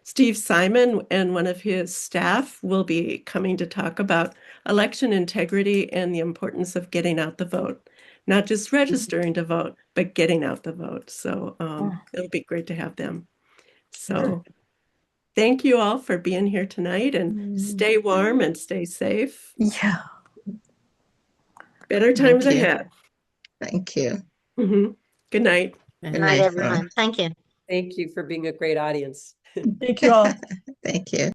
Steve Simon, and one of his staff will be coming to talk about election integrity and the importance of getting out the vote. Not just registering to vote, but getting out the vote. So it'll be great to have them. So thank you all for being here tonight, and stay warm and stay safe. Yeah. Better times Thank you. ahead. Thank you. Mhm. Good night. Good Good night, night, everyone. Thank you. Thank you for being a great audience. Thank you all. Thank you.